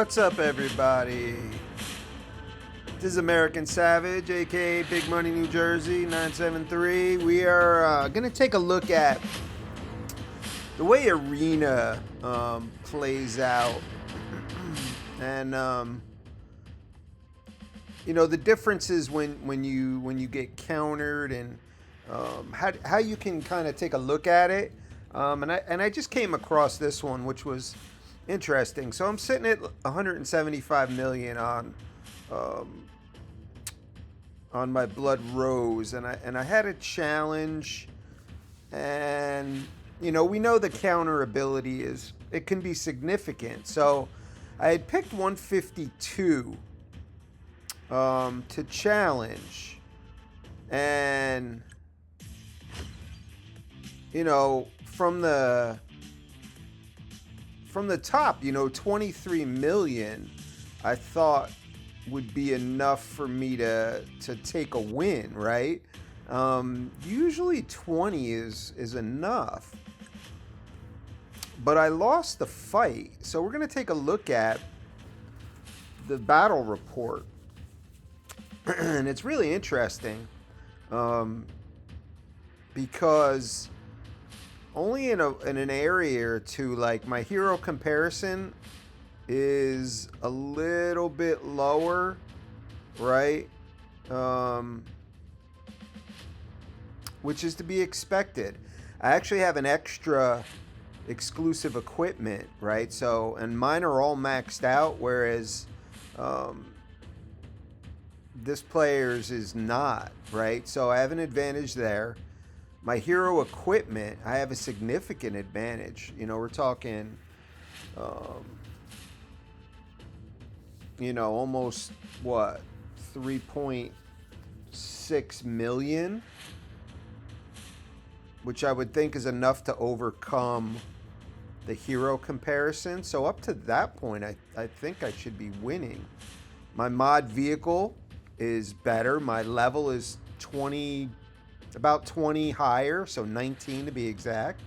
What's up, everybody? This is American Savage, aka Big Money New Jersey 973. We are going to take a look at the way Arena plays out, and the differences when you get countered, and how you can kind of take a look at it. And I just came across this one, which was interesting. So I'm sitting at 175 million on my Blood Rose, and I had a challenge, and we know the counter ability it can be significant. So I had picked 152 to challenge, and from the top, 23 million, I thought would be enough for me to take a win, right? Usually 20 is enough. But I lost the fight. So we're going to take a look at the battle report. And it's really interesting because only in an area or two, like my hero comparison is a little bit lower, right? Which is to be expected. I actually have an extra exclusive equipment, right? So, and mine are all maxed out, whereas this player's is not, right? So I have an advantage there. My hero equipment, I have a significant advantage. We're talking, almost 3.6 million, which I would think is enough to overcome the hero comparison. So up to that point, I think I should be winning. My mod vehicle is better. My level is about 20 higher, so 19 to be exact.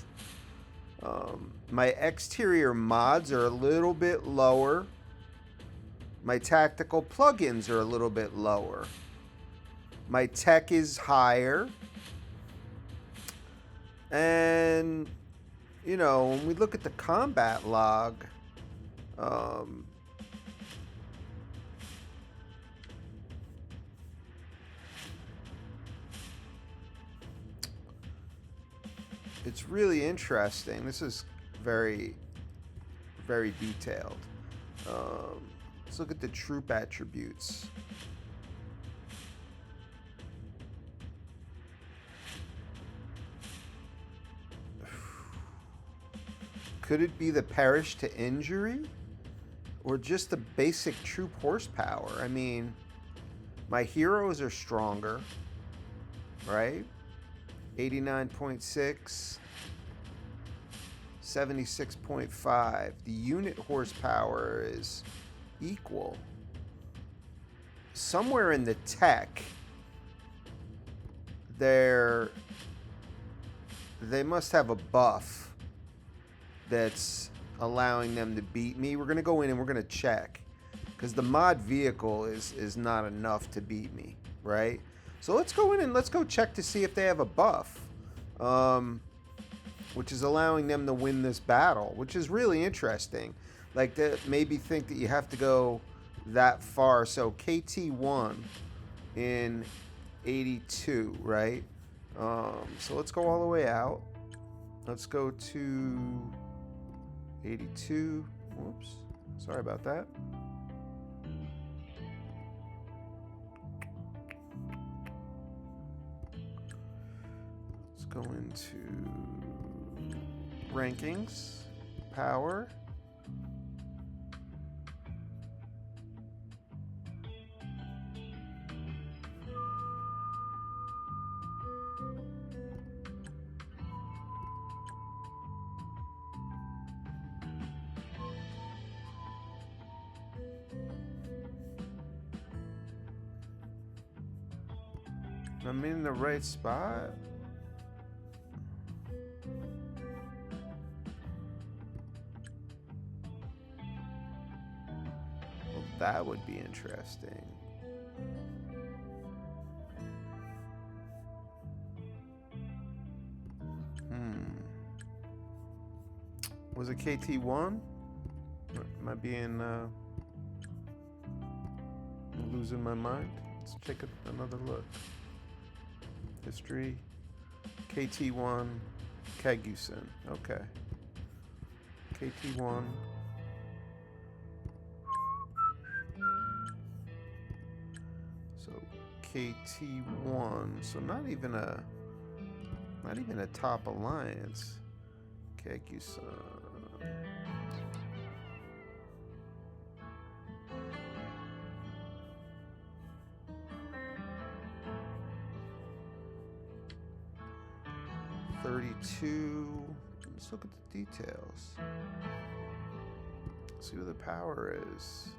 My exterior mods are a little bit lower. My tactical plugins are a little bit lower. My tech is higher. And, when we look at the combat log, it's really interesting. This is very, very detailed. Let's look at the troop attributes. Could it be the perish to injury? Or just the basic troop horsepower? I mean, my heroes are stronger, right? 89.6, 76.5. The unit horsepower is equal. Somewhere in the tech, they must have a buff that's allowing them to beat me. We're going to go in and we're going to check, because the mod vehicle is not enough to beat me, right? So let's go in and let's go check to see if they have a buff, which is allowing them to win this battle, which is really interesting. Like, that maybe think that you have to go that far. So KT1 in 82, right? So let's go all the way out. Let's go to 82. Whoops. Sorry about that. Let's go into rankings, power. I'm in the right spot. That would be interesting. Was it KT1? Am I being losing my mind? Let's take another look. History. KT1 Kagusen. Okay. KT1. So KT1. So not even a top alliance. Kagusen. Let's look at the details. See what the power is.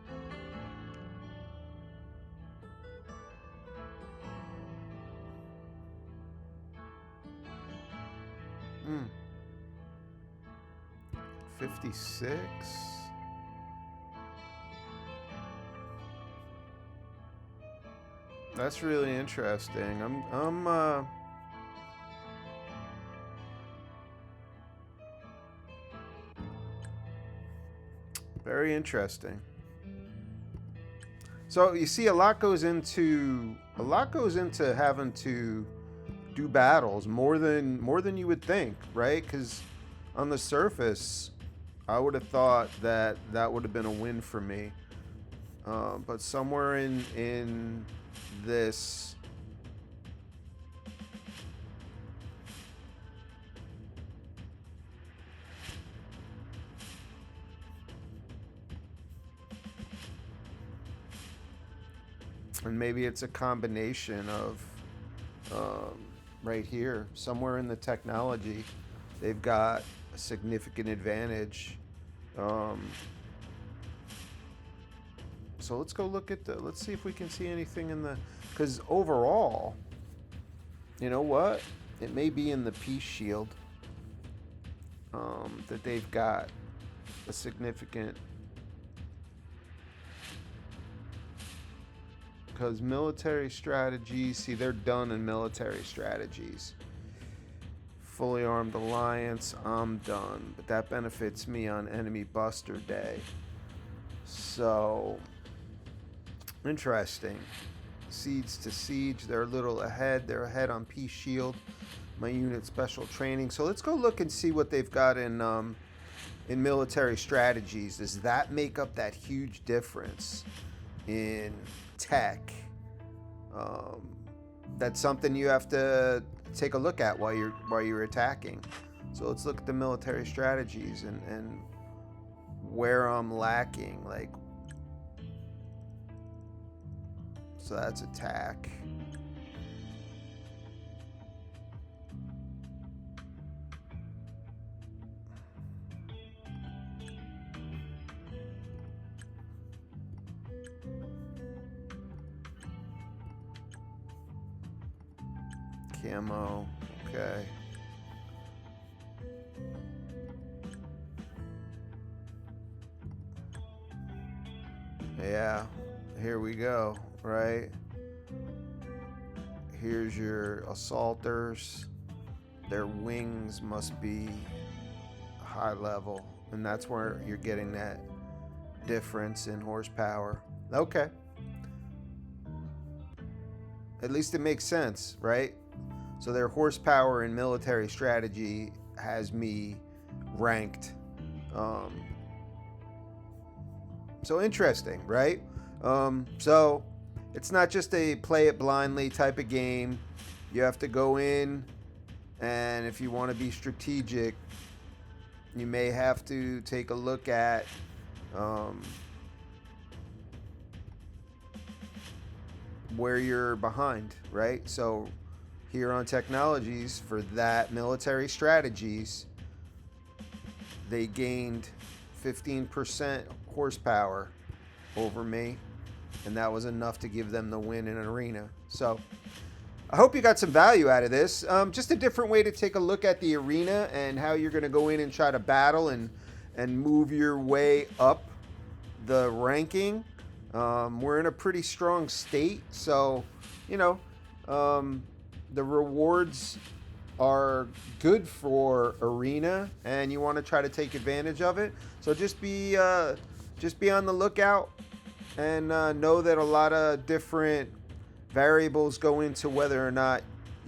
Hmm. 56. That's really interesting. I'm very interesting. So you see, a lot goes into having to do battles more than you would think, right? Because on the surface, I would have thought that would have been a win for me, but somewhere in this. And maybe it's a combination of right here, somewhere in the technology, they've got a significant advantage. So let's go look at let's see if we can see anything in the, because overall, you know what? It may be in the peace shield that they've got a significant. Because military strategies, see, they're done in military strategies. Fully armed alliance, I'm done. But that benefits me on enemy buster day. So, interesting. Siege to siege, they're a little ahead. They're ahead on peace shield. My unit special training. So let's go look and see what they've got in military strategies. Does that make up that huge difference in tech? That's something you have to take a look at while you're attacking. So let's look at the military strategies and where I'm lacking. Like, so that's attack. Camo, okay. Yeah, here we go, right? Here's your assaulters. Their wings must be high level, and that's where you're getting that difference in horsepower. Okay. At least it makes sense, right? So their horsepower in military strategy has me ranked. So interesting, right? So it's not just a play it blindly type of game. You have to go in, and if you want to be strategic, you may have to take a look at where you're behind, right? So here on technologies, for that military strategies, they gained 15% horsepower over me, and that was enough to give them the win in an arena. So I hope you got some value out of this. Just a different way to take a look at the arena and how you're going to go in and try to battle and move your way up the ranking. We're in a pretty strong state, so you know, the rewards are good for arena, and you want to try to take advantage of it. So just be on the lookout, and know that a lot of different variables go into whether or not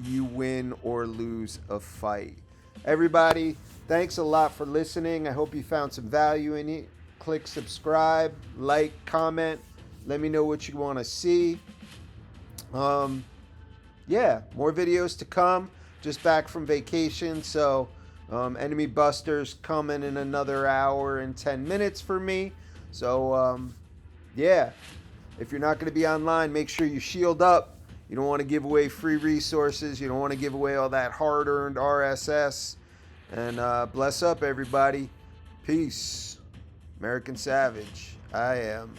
you win or lose a fight. Everybody, thanks a lot for listening. I hope you found some value in it. Click subscribe, like, comment. Let me know what you want to see. Yeah, more videos to come. Just back from vacation, so Enemy Busters coming in another hour and 10 minutes for me. So, yeah, if you're not going to be online, make sure you shield up. You don't want to give away free resources. You don't want to give away all that hard-earned RSS. And bless up, everybody. Peace. American Savage. I am.